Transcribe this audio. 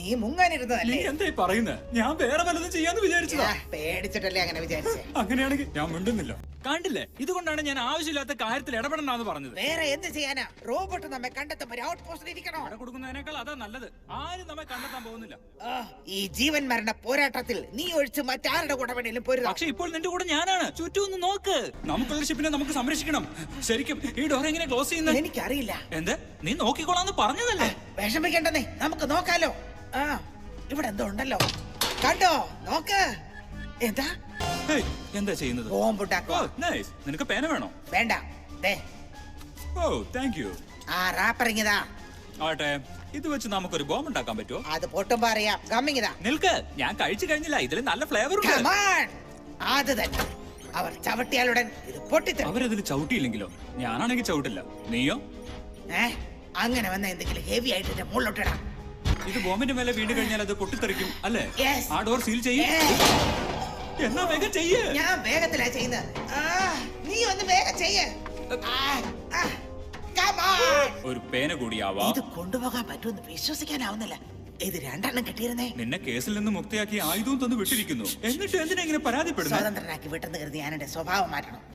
നീ മുങ്ങാനിരുന്നതല്ലേ? എന്തായി പറയുന്നത്? ഞാൻ വേറെ വല്ലതും ചെയ്യാന്ന് വിചാരിച്ചതാ. പേടിച്ചിട്ടല്ലേ അങ്ങനെ വിചാരിച്ചേ? അങ്ങനെയാണെങ്കിൽ ഞാൻ മിണ്ടുന്നില്ല. കണ്ടില്ലേ, ഇതുകൊണ്ടാണ് ഞാൻ ആവശ്യമില്ലാത്ത കാര്യത്തിൽ ഇടപെടണമെന്ന് പറഞ്ഞത്. വേറെ എന്ത് ചെയ്യാനാ? റോബോട്ട് നമ്മെ കണ്ടെത്തുമ്പോൾ ഔട്ട് പോസ്റ്റിൽ ഇരിക്കണോ? ഇവിടെ കൊടുക്കുന്നതിനേക്കാൾ അതാ നല്ലത്. ആരും നമ്മെ കണ്ടെത്താൻ പോകുന്നില്ല. ഈ ജീവൻ മരണ പോരാട്ടത്തിൽ നീ ഒഴിച്ച് മറ്റാരുടെ കൂടെ വേണേലും പോരുക. പക്ഷെ ഇപ്പോൾ നിന്റെ കൂടെ ഞാനാണ്. ചുറ്റും ഒന്ന് നോക്ക്. നമുക്കുള്ള ഷിപ്പിനെ നമുക്ക് സംരക്ഷിക്കണം. ശരിക്കും ഈ ഡോർ എങ്ങനെ ക്ലോസ് ചെയ്യുന്നത്? എനിക്കറിയില്ല. എന്ത്? നീ നോക്കിക്കോളാന്ന് പറഞ്ഞതല്ലേ? വിഷമിക്കണ്ടെന്നേ, നമുക്ക് നോക്കാലോ. ഇവിടെ എന്തോ ഉണ്ടല്ലോ, കണ്ടോ? നോക്ക്. എന്താ എന്താ ചെയ്യുന്നത്? നിനക്ക് പേന വേണോ? വേണ്ട. ഓ താങ്ക് യു. റാപ്പറിങ്ങിതാ. ആട്ടെ, ഇത് വെച്ച് നമുക്കൊരു ബോംബ് ഉണ്ടാക്കാൻ പറ്റുമോ? അത് പൊട്ടുമ്പോ അറിയാം. ഗമ്മിങ്ങിതാ. നിൽക്ക്, ഞാൻ കഴിച്ചു കഴിഞ്ഞില്ല. ഇതിൽ നല്ല ഫ്ലേവർ ഉണ്ട്. അത് തന്നെ. അവർ ചവിട്ടിയാലുടൻ ഇത് പൊട്ടിത്തെറിക്കും. അവരതിൽ ചവിട്ടിയില്ലെങ്കിലോ? ഞാനാണെങ്കിൽ ചവിട്ടില്ല. നീയോ? അങ്ങനെ വന്ന എന്തെങ്കിലും ഹെവി ആയിട്ട് മുകളിലോട്ടിടാം. ഇത് ബോംബിന്റെ മേലെ വീണ് കഴിഞ്ഞാൽ അത് പൊട്ടിത്തെറിക്കും അല്ലേ? ആ ഡോർ സീൽ ചെയ്യും. എന്നാ വേഗം ചെയ്യ്. ഞാൻ വേഗത്തിലാ ചെയ്യുന്നത്. നീ ഒന്ന് വേഗം ചെയ്യ്. ഒരു പേന കൂടിയാവാം. ഇത് കൊണ്ടുപോകാൻ പറ്റുമെന്ന് വിശ്വസിക്കാനാവുന്നില്ല. ഇത് 2 എണ്ണം കിട്ടിയിരുന്നേ. നിന്നെ കേസിൽ നിന്ന് മുക്തിയാക്കി ആയുധവും തന്നു വിട്ടിരിക്കുന്നു. എന്നിട്ട് എന്തിനാ ഇങ്ങനെ പരാതിപ്പെടുന്നത്? സ്വതന്ത്രനാക്കി വിട്ടെന്ന് കരുതി ഞാൻ എന്റെ സ്വഭാവം മാറ്റണം.